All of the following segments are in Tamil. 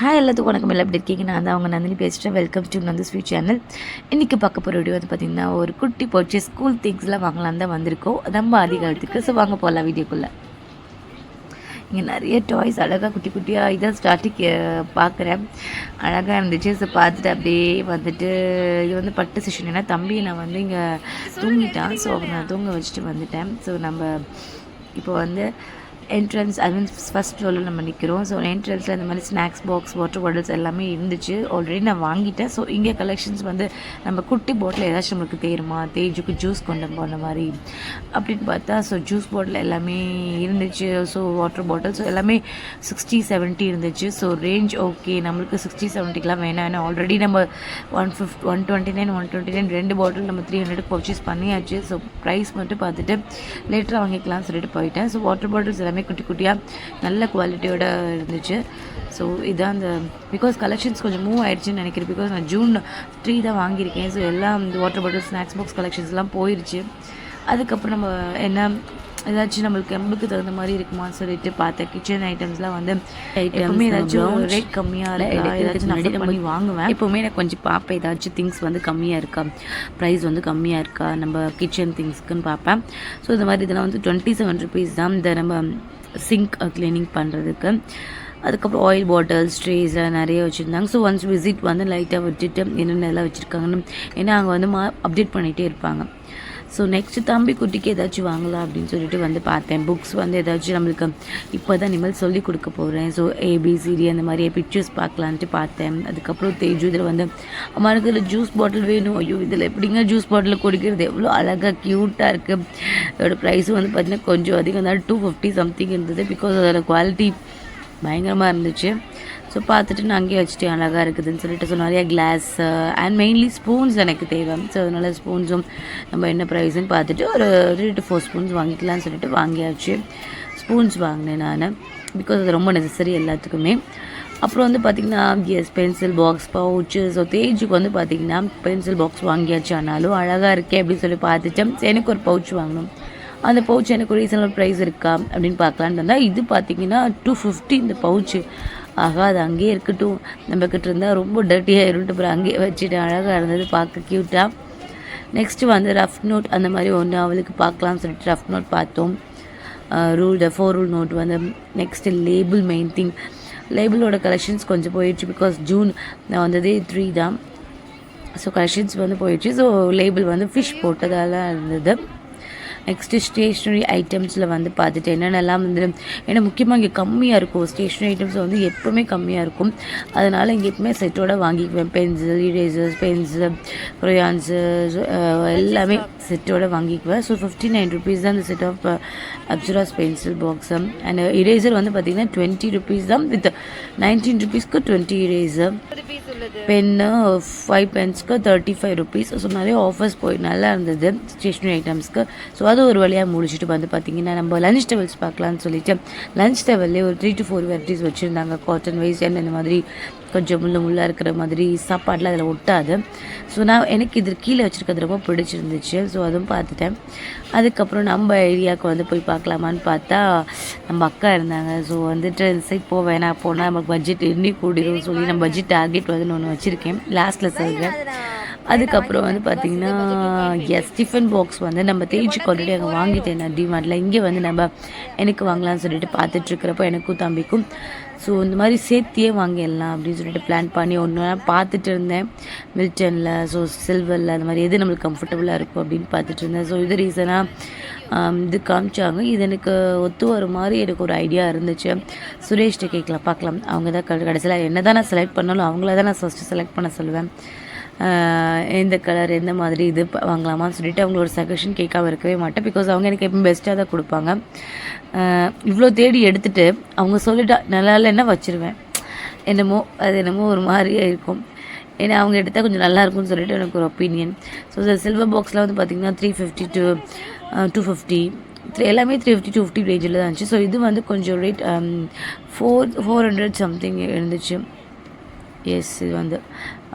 ஹாய் எல்லாத்துக்கும் வணக்கம். எல்லாம் எப்படி இருக்கீங்க? நான் தான் அவங்க நந்தினி பேசுகிறேன். Welcome to Nandu sweet channel. இன்றைக்கி பார்க்க போகிற வீடியோ வந்து பார்த்திங்கன்னா ஒரு குட்டி பர்ச்சேஸ் ஸ்கூல் திங்ஸ்லாம் வாங்கலாம் தான் வந்திருக்கோம் ரொம்ப அதிகாரத்துக்கு. ஸோ வாங்க போகலாம் வீடியோக்குள்ளே. இங்கே நிறைய டாய்ஸ் அழகாக குட்டி குட்டியாக இதான் ஸ்டார்டிங் பார்க்குறேன். அழகாக இருந்துச்சு. ஸோ பார்த்துட்டு அப்படியே வந்துட்டு இது வந்து பட்டு செஷன். ஏன்னா தம்பி நான் வந்து இங்கே தூங்கிட்டான். ஸோ அவனை தூங்க வச்சுட்டு வந்துட்டேன். ஸோ நம்ம இப்போ வந்து என்ட்ரன்ஸ் ஐ மீன்ஸ் ஃபஸ்ட் ஃப்ளோரில் நம்ம நிற்கிறோம். ஸோ என்ட்ரன்ஸில் இந்த மாதிரி ஸ்நாக்ஸ் பாக்ஸ் வாட்டர் பாட்டில்ஸ் எல்லாமே இருந்துச்சு. ஆல்ரெடி நான் வாங்கிட்டேன். ஸோ இங்கே கலெக்ஷன்ஸ் வந்து நம்ம குட்டி பாட்டில் ஏதாச்சும் நம்மளுக்கு தேருமா, தேஜுக்கு ஜூஸ் கொண்டு போன மாதிரி அப்படின்னு பார்த்தா ஸோ ஜூஸ் பாட்டில் எல்லாமே இருந்துச்சு. ஸோ வாட்டர் பாட்டில் ஸோ எல்லாமே 60-70 இருந்துச்சு. ஸோ ரேஞ்ச் ஓகே, நம்மளுக்கு 60-70க்கெலாம் வேணாம். ஏன்னா ஆல்ரெடி நம்ம 129 ரெண்டு பாட்டில் நம்ம 300 பர்ச்சேஸ் பண்ணியாச்சு. ஸோ ப்ரைஸ் மட்டும் பார்த்துட்டு லேட்டராக வாங்கிக்கலாம்னு சொல்லிட்டு போயிட்டேன். ஸோ வாட்டர் பாட்டில்ஸ் எல்லாமே குட்டி குட்டியாக நல்ல குவாலிட்டியோடு இருந்துச்சு. ஸோ இதான் அந்த பிகாஸ் கலெக்ஷன்ஸ் கொஞ்சம் மூவ் ஆகிடுச்சின்னு நினைக்கிறேன். பிகாஸ் நான் June 3 தான் வாங்கியிருக்கேன். ஸோ எல்லாம் இந்த வாட்டர் பாட்டில் ஸ்நாக்ஸ் பாக்ஸ் கலெக்ஷன்ஸ்லாம் போயிடுச்சு. அதுக்கப்புறம் நம்ம என்ன ஏதாச்சும் நம்மளுக்கு தகுந்த மாதிரி இருக்குமான்னு சொல்லிட்டு பார்த்தேன். கிச்சன் ஐட்டம்ஸ்லாம் வந்து எப்பவுமே ஏதாச்சும் ரேட் கம்மியாக ஏதாச்சும் நான் பண்ணி வாங்குவேன். எப்போவுமே நான் கொஞ்சம் பார்ப்பேன் ஏதாச்சும் திங்ஸ் வந்து கம்மியாக இருக்கா, ப்ரைஸ் வந்து கம்மியாக இருக்கா நம்ம கிச்சன் திங்ஸ்க்குன்னு பார்ப்பேன். ஸோ இந்த மாதிரி இதெல்லாம் வந்து 27 rupees தான் இந்த நம்ம சிங்க் க்ளீனிங் பண்ணுறதுக்கு. அதுக்கப்புறம் ஆயில் பாட்டில்ஸ் ட்ரேஸ்லாம் நிறைய வச்சுருந்தாங்க. ஸோ ஒன்ஸ் விசிட் வந்து லைட்டாக விட்டுட்டு என்னென்னலாம் வச்சுருக்காங்கன்னு ஏன்னா அங்கே வந்து அப்டேட் பண்ணிகிட்டே இருப்பாங்க. ஸோ நெக்ஸ்ட்டு தம்பி குட்டிக்கு ஏதாச்சும் வாங்கலாம் அப்படின்னு சொல்லிட்டு வந்து பார்த்தேன். புக்ஸ் வந்து ஏதாச்சும் நம்மளுக்கு இப்போ தான் இனிமேல் சொல்லி கொடுக்க போகிறேன். ஸோ ABCD அந்த மாதிரி பிக்சர்ஸ் பார்க்கலான்ட்டு பார்த்தேன். அதுக்கப்புறம் தேஜு இதில் வந்து அம்மாவுக்கு இதில் ஜூஸ் பாட்டில் வேணும். ஐயோ இதில் எப்படிங்க ஜூஸ் பாட்டில் குடிக்கிறது, எவ்வளோ அழகாக க்யூட்டாக இருக்குது. அதோட ப்ரைஸும் வந்து பார்த்திங்கன்னா கொஞ்சம் அதிகம் தான், 250 சம்திங் இருந்தது. பிகாஸ் அதோட குவாலிட்டி பயங்கரமாக இருந்துச்சு. ஸோ பார்த்துட்டு நான் அங்கேயே வச்சுட்டு அழகாக இருக்குதுன்னு சொல்லிட்டு ஸோ நிறையா கிளாஸ் அண்ட் மெயின்லி ஸ்பூன்ஸ் எனக்கு தேவை. ஸோ அதனால் ஸ்பூன்ஸும் நம்ம என்ன ப்ரைஸ்ன்னு பார்த்துட்டு ஒரு 3 to 4 ஸ்பூன்ஸ் வாங்கிக்கலாம்னு சொல்லிட்டு வாங்கியாச்சு. ஸ்பூன்ஸ் வாங்கினேன் நான் பிகாஸ் அது ரொம்ப நெசசரி எல்லாத்துக்குமே. அப்புறம் வந்து பார்த்திங்கன்னா பென்சில் பாக்ஸ் பவுச்சு. ஸோ தேஜுக்கு வந்து பார்த்திங்கன்னா பென்சில் பாக்ஸ் வாங்கியாச்சு. ஆனாலும் அழகாக இருக்கே அப்படின்னு சொல்லி பார்த்துட்டேன். எனக்கு ஒரு பவுச் வாங்கணும். அந்த பவுச் எனக்கு ரீசனபிள் ப்ரைஸ் இருக்கா அப்படின்னு பார்க்கலான்னு இருந்தால் இது பார்த்திங்கன்னா 250 இந்த பவுச்சு. ஆகா அது அங்கேயே இருக்கட்டும், நம்மக்கிட்ட இருந்தால் ரொம்ப டர்ட்டியாக இருந்துட்டு அப்புறம் அங்கேயே வச்சுட்டு அழகாக இருந்தது பார்க்க க்யூட்டாக. நெக்ஸ்ட்டு வந்து ரஃப் நோட் அந்த மாதிரி ஒன்று அவளுக்கு பார்க்கலாம்னு சொல்லிட்டு ரஃப் நோட் பார்த்தோம். 4 ரூல் நோட் வந்து நெக்ஸ்ட்டு லேபிள் மெயின் திங். லேபிளோட கலெக்ஷன்ஸ் கொஞ்சம் போயிடுச்சு பிகாஸ் ஜூன் நான் வந்ததே 3 தான். ஸோ கலெக்ஷன்ஸ் வந்து போயிடுச்சு. ஸோ லேபிள் வந்து ஃபிஷ் போட்டதால் இருந்தது. நெக்ஸ்ட்டு ஸ்டேஷ்னரி ஐட்டம்ஸில் வந்து பார்த்துட்டு என்னென்னலாம் வந்து ஏன்னா முக்கியமாக இங்கே கம்மியாக இருக்கும். ஸ்டேஷ்னரி ஐட்டம்ஸ் வந்து எப்போவுமே கம்மியாக இருக்கும். அதனால் இங்கே எப்பவுமே செட்டோடு வாங்கிக்குவேன். பென்சில், இரேசர்ஸ், பென்சில், க்ரையான்ஸு எல்லாமே செட்டோடு வாங்கிக்குவேன். ஸோ 59 rupees தான் இந்த set of Apsaras pencil box. And eraser வந்து பார்த்திங்கன்னா 20 rupees தான் வித் 19 rupeesக்கு 20 இரேசர். பென்னு 5 பென்ஸ்க்கு 35 rupees. ஸோ நிறைய ஆஃபர்ஸ் நல்லா இருந்தது ஸ்டேஷ்னரி ஐட்டம்ஸ்க்கு. ஸோ அது ஒரு வழியாக முடிச்சுட்டு வந்து பார்த்திங்கன்னா நம்ம லஞ்ச் டவல்ஸ் பார்க்கலான்னு சொல்லிட்டு லஞ்ச் டவல்லே ஒரு 3 to 4 வெரைட்டிஸ் வச்சுருந்தாங்க. காட்டன் வைஸ் அண்ட் இந்த மாதிரி கொஞ்சம் முள்ளாக இருக்கிற மாதிரி சாப்பாடெலாம் அதில் ஒட்டாது. ஸோ நான் எனக்கு இது கீழே வச்சுருக்கிறது ரொம்ப பிடிச்சிருந்துச்சு. ஸோ அதுவும் பார்த்துட்டேன். அதுக்கப்புறம் நம்ம ஏரியாவுக்கு வந்து போய் பார்க்கலாமான்னு பார்த்தா நம்ம அக்கா இருந்தாங்க. ஸோ வந்துட்டு இந்த சைட் வேணாம் போனால் நமக்கு பட்ஜெட் எண்ணி கூடிடும் சொல்லி நம்ம பட்ஜெட் டார்கெட் வந்து ஒன்று வச்சுருக்கேன், லாஸ்ட்டில் சொல்கிறேன். அதுக்கப்புறம் வந்து பார்த்திங்கன்னா டிஃபன் பாக்ஸ் வந்து நம்ம தேஜுக்கு ஆல்ரெடி அங்கே வாங்கிட்டேன் நான் டிமார்ட்டில். இங்கே வந்து நம்ம எனக்கு வாங்கலாம்னு சொல்லிட்டு பார்த்துட்ருக்கிறப்போ எனக்கும் தம்பிக்கும் ஸோ இந்த மாதிரி சேர்த்தியே வாங்கிடலாம் அப்படின்னு சொல்லிட்டு பிளான் பண்ணி ஒன்று பார்த்துட்டு இருந்தேன். மில்டனில் ஸோ சில்வரில் அந்த மாதிரி எது நம்மளுக்கு கம்ஃபர்டபுளாக இருக்கும் அப்படின்னு பார்த்துட்டு இருந்தேன். ஸோ இது ரீசனாக இது காமிச்சாங்க. இது எனக்கு ஒத்து வர மாதிரி எனக்கு ஒரு ஐடியா இருந்துச்சு. சுரேஷ்கிட்ட கேட்கலாம் பார்க்கலாம். அவங்க தான் கடைசியில் என்ன தான் நான் செலக்ட் பண்ணாலும் அவங்கள தான் நான் ஃபஸ்ட்டு செலக்ட் பண்ண சொல்லுவேன். எந்த கலர் எந்த மாதிரி இது வாங்கலாமான்னு சொல்லிட்டு அவங்களோட சஜஷன் கேட்காம இருக்கவே மாட்டேன். பிகாஸ் அவங்க எனக்கு எப்பவும் பெஸ்ட்டாக தான் கொடுப்பாங்க. இவ்வளோ தேடி எடுத்துகிட்டு அவங்க சொல்லிட்டா நல்லா இல்லைன்னா வச்சுருவேன். என்னமோ ஒரு மாதிரியே இருக்கும். ஏன்னா அவங்க எடுத்தால் கொஞ்சம் நல்லாயிருக்கும்னு சொல்லிட்டு எனக்கு ஒரு ஒப்பீனியன். ஸோ இந்த சில்வர் பாக்ஸில் வந்து பார்த்திங்கன்னா 350 to 250 எல்லாமே 350 250 ரேஞ்சில் தான் இருந்துச்சு. ஸோ இது வந்து கொஞ்சம் ரேட் 400 சம்திங் இருந்துச்சு. இது வந்து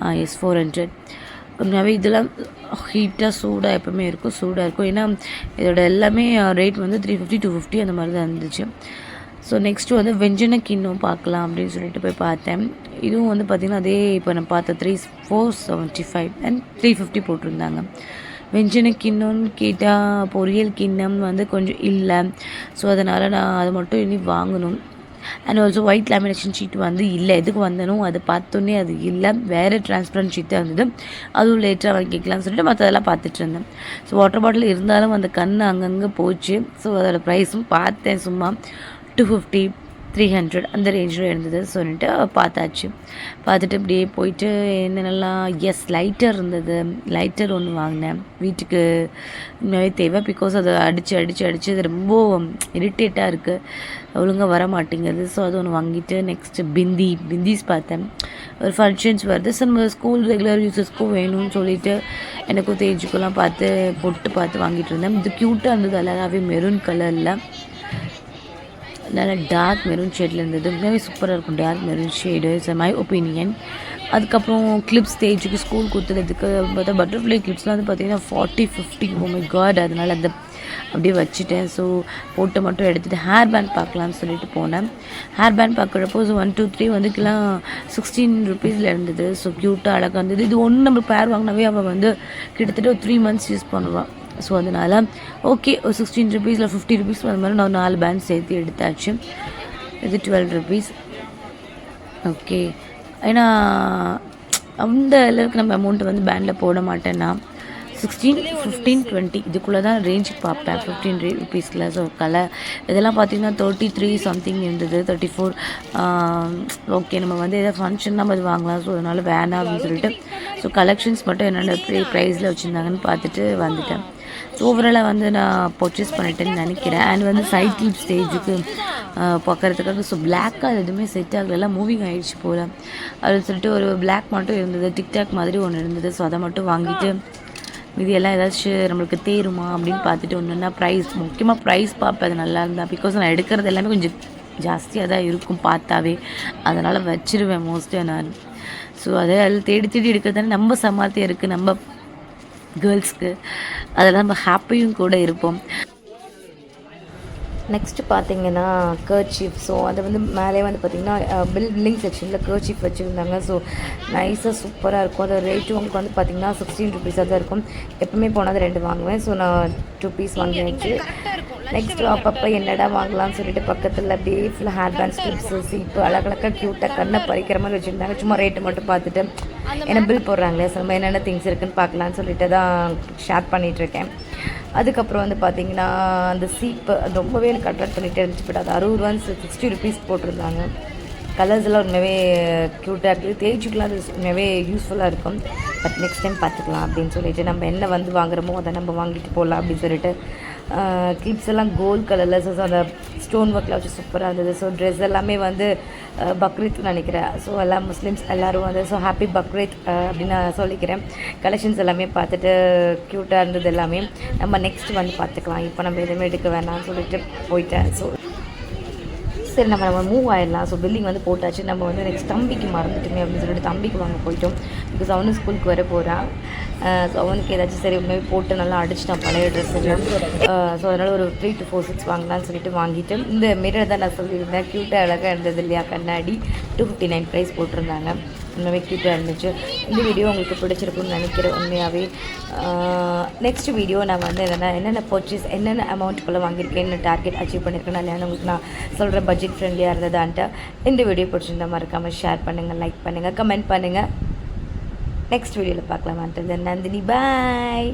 400. கொஞ்சமாகவே இதெல்லாம் ஹீட்டாக சூடாக எப்போவுமே சூடாக இருக்கும். ஏன்னா இதோட எல்லாமே ரேட் வந்து 350 250 அந்த மாதிரி தான் இருந்துச்சு. ஸோ நெக்ஸ்ட்டு வந்து வெஞ்சன கிண்ணம் பார்க்கலாம் அப்படின்னு சொல்லிட்டு போய் பார்த்தேன். இதுவும் வந்து பார்த்திங்கன்னா அதே இப்போ நான் பார்த்த 475 அண்ட் 350 போட்டிருந்தாங்க. வெஞ்சன கிண்ணம்னு கேட்டால் பொரியல் கிண்ணம் வந்து கொஞ்சம் இல்லை. ஸோ அதனால் நான் அதை மட்டும் இனி வாங்கணும். And also white lamination sheet வந்து இல்லை. எதுக்கு வந்தனும் அதை பார்த்தோன்னே அது இல்லை, வேறு டிரான்ஸ்பரண்ட் ஷீட் தான் இருந்தது. அதுவும் லேட்டாக வாங்கிக்கலாம்னு சொல்லிட்டு மற்றதெல்லாம் பார்த்துட்டு இருந்தேன். ஸோ வாட்டர் பாட்டில் இருந்தாலும் அந்த கண் அங்கங்கே போச்சு. ஸோ அதோடய ப்ரைஸும் பார்த்தேன், சும்மா 250 300 அந்த ரேஞ்சில் இருந்தது. சொல்லிட்டு பார்த்தாச்சு. பார்த்துட்டு இப்படியே போயிட்டு என்னென்னலாம் லைட்டர் இருந்தது. லைட்டர் ஒன்று வாங்கினேன், வீட்டுக்கு உண்மையாகவே தேவை. பிகாஸ் அதை அடித்து அது ரொம்ப இரிட்டேட்டாக இருக்குது, ஒழுங்காக வர மாட்டேங்குது. ஸோ அது ஒன்று வாங்கிட்டு நெக்ஸ்ட்டு பிந்திஸ் பார்த்தேன். ஒரு ஃபங்க்ஷன்ஸ் வருது, ஸோ நம்ம ஸ்கூல் ரெகுலர் யூஸஸ்க்கும் வேணும்னு சொல்லிட்டு எனக்கும் தேஜுக்கெல்லாம் பார்த்து வாங்கிட்டு இருந்தேன். இது க்யூட்டாக இருந்தது, அழகாகவே மெரூன் கலரில் நல்லா டார்க் மெரூன் ஷேடில் இருந்தது. உண்மையாகவே சூப்பராக இருக்கும் dark maroon shade, it's my opinion. அதுக்கப்புறம் கிளிப்ஸ் ஸ்டேஜுக்கு ஸ்கூல் கொடுத்ததுக்கு பார்த்தா பட்டர்ஃப்ளை கிளிப்ஸ்லாம் வந்து பார்த்திங்கன்னா 40-50 ஓ மை காட். அதனால் அதை அப்படியே வச்சுட்டேன். ஸோ போட்டு மட்டும் எடுத்துகிட்டு ஹேர் பேண்ட் பார்க்கலான்னு சொல்லிட்டு போனேன். ஹேர் பேண்ட் பார்க்குறப்போ 1 2 3 வந்துக்கெல்லாம் 16 rupeesல இருந்தது. ஸோ க்யூட்டாக அழகாக இருந்தது. இது ஒன்று நம்ம பேர் வாங்கினாவே அவள் வந்து கிட்டத்தட்ட ஒரு 3 months யூஸ் பண்ணுவாள். ஸோ அதனால் ஓகே, ஒரு 16 rupeesல 50 rupees அந்த மாதிரி நான் 4 பேண்ட் சேர்த்து எடுத்தாச்சு. இது 12 rupees. ஓகே, ஏன்னா அந்த அளவுக்கு நம்ம அமௌண்ட்டு வந்து பேண்டில் போட மாட்டேன்னா 16, 15, 20 இதுக்குள்ளே தான் ரேஞ்சுக்கு பார்ப்பேன். 15 rupeesல. ஸோ இதெல்லாம் பார்த்திங்கன்னா 33 சம்திங் இருந்தது, 34. ஓகே, நம்ம வந்து எதாவது ஃபங்க்ஷன் நம்ம அது வாங்கலாம். ஸோ அதனால் வேணாம் அப்படின்னு சொல்லிட்டு ஸோ கலெக்ஷன்ஸ் மட்டும் என்னென்ன ப்ரைஸில் வச்சுருந்தாங்கன்னு பார்த்துட்டு வந்துட்டேன். ஸோ ஓவராலாக வந்து நான் பர்ச்சேஸ் பண்ணிட்டேன்னு நினைக்கிறேன். அண்ட் வந்து சைட் கிளிப் ஸ்டேஜுக்கு பார்க்குறதுக்காக ஸோ பிளாக்காக அது எதுவுமே செட் ஆகலாம், மூவிங் ஆகிடுச்சு போல் அப்படின்னு சொல்லிட்டு ஒரு பிளாக் மட்டும் இருந்தது, டிக்டாக் மாதிரி ஒன்று இருந்தது. ஸோ அதை மட்டும் வாங்கிட்டு இது எல்லாம் ஏதாச்சும் நம்மளுக்கு தேருமா அப்படின்னு பார்த்துட்டு ஒன்றுன்னா முக்கியமாக ப்ரைஸ் பார்ப்பேன். அது நல்லா இருந்தால், பிகாஸ் நான் எடுக்கிறது எல்லாமே கொஞ்சம் ஜாஸ்தியாக தான் இருக்கும் பார்த்தாவே, அதனால் வச்சிருவேன் மோஸ்ட்டாக நான். ஸோ அதை தேடி எடுக்கிறதானே நம்ம சமாத்தியம் இருக்குது நம்ம கேர்ள்ஸ்க்கு, அதெல்லாம் நம்ம ஹாப்பியும் கூட இருப்போம். நெக்ஸ்ட்டு பார்த்தீங்கன்னா கர்ச்சீஃப். ஸோ அதை வந்து மேலே வந்து பார்த்திங்கன்னா பில்லிங் செக்ஷனில் கர்ச்சீஃப் வச்சுருந்தாங்க. ஸோ நைஸாக சூப்பராக இருக்கும். அது ரேட்டு உங்களுக்கு வந்து பார்த்திங்கன்னா 16 rupees தான் இருக்கும். எப்பவுமே போனால் அது 2 வாங்குவேன். ஸோ நான் 2 piece வாங்கியாச்சு. நெக்ஸ்ட்டு அப்பப்போ என்னடா வாங்கலாம்னு சொல்லிட்டு பக்கத்தில் அப்படியே ஃபுல்லாக ஹேர் பேண்ட், ஸ்லிப்ஸு, சீப்பு அழகழகாக க்யூட்டாக கண்ணை பறிக்கிற மாதிரி வச்சுருந்தாங்க. சும்மா ரேட்டு மட்டும் பார்த்துட்டு என்ன பில் போடுறாங்களே, ஸோ நம்ம என்னென்ன திங்ஸ் இருக்குதுன்னு பார்க்கலான்னு சொல்லிட்டு தான் ஷேர் பண்ணிகிட்ருக்கேன். அதுக்கப்புறம் வந்து பார்த்திங்கன்னா அந்த சீப்பு அது ரொம்பவே எனக்கு அட்ராக்ட் பண்ணிகிட்டே இருந்துச்சு. பட் அது 60 rupees 60 rupees போட்டிருந்தாங்க. கலர்ஸ் எல்லாம் உண்மையாகவே க்யூட்டாக இருக்குது. தேய்ச்சிக்கலாம் அது உண்மையாகவே யூஸ்ஃபுல்லாக இருக்கும். பட் நெக்ஸ்ட் டைம் பார்த்துக்கலாம் அப்படின்னு சொல்லிட்டு நம்ம என்ன வந்து வாங்குறோமோ அதை நம்ம வாங்கிட்டு போகலாம் அப்படின்னு சொல்லிட்டு கிளிப்ஸ் எல்லாம் கோல்ட் கலரில். ஸோ அந்த ஸ்டோன் ஒர்க்கில் வச்சு சூப்பராக இருந்தது. ஸோ ட்ரெஸ் எல்லாமே வந்து பக்ரீத்னு நினைக்கிறேன். ஸோ எல்லாம் முஸ்லீம்ஸ் எல்லோரும் வந்து ஸோ ஹாப்பி பக்ரீத் அப்படின்னு நான் சொல்லிக்கிறேன். கலெக்ஷன்ஸ் எல்லாமே பார்த்துட்டு க்யூட்டாக இருந்தது எல்லாமே. நம்ம நெக்ஸ்ட் வந்து பார்த்துக்கலாம், இப்போ நம்ம எதுவுமே எடுக்க வேணாம்னு சொல்லிட்டு போயிட்டேன். ஸோ சரி நம்ம மூவ் ஆயிடலாம். ஸோ பில்லிங் வந்து போட்டாச்சு. நம்ம வந்து நெக்ஸ்ட் தம்பிக்கு மறந்துட்டுமே அப்படின்னு சொல்லிட்டு தம்பிக்கு வாங்க போயிட்டோம். பிகாஸ் அவனும் ஸ்கூலுக்கு வர போகிறான். ஸோ அவனுக்கு ஏதாச்சும் சரி உண்மையை போட்டு நல்லா அடிச்சுட்டான் பழைய ட்ரெஸ்ஸுலாம். ஸோ அதனால் ஒரு 3 to 4 sets வாங்கலான்னு சொல்லிட்டு வாங்கிட்டு இந்த மிரர் தான் நான் சொல்லியிருந்தேன். க்யூட்டாக அழகாக இருந்தது இல்லையா, கண்ணாடி 259 price போட்டிருந்தாங்க. உண்மையாகவே க்யூட்டாக இருந்துச்சு. இந்த வீடியோ உங்களுக்கு பிடிச்சிருக்குன்னு நினைக்கிறேன். உண்மையாகவே நெக்ஸ்ட் வீடியோ நான் வந்து என்னென்ன பர்ச்சேஸ் என்னென்ன அமௌண்ட்டுக்குள்ளே வாங்கியிருக்கேன்னு டார்கெட் அச்சீவ் பண்ணியிருக்கேன் இல்லையான்னு உங்களுக்கு நான் சொல்கிறேன். பட்ஜெட் ஃப்ரெண்ட்லியாக இருந்ததான்ட்டு இந்த வீடியோ பிடிச்சிருந்தா மறக்காமல் ஷேர் பண்ணுங்கள், லைக் பண்ணுங்கள், கமெண்ட் பண்ணுங்கள். நெக்ஸ்ட் வீடியோவில் பார்க்கலாம். நந்தினி, பாய்.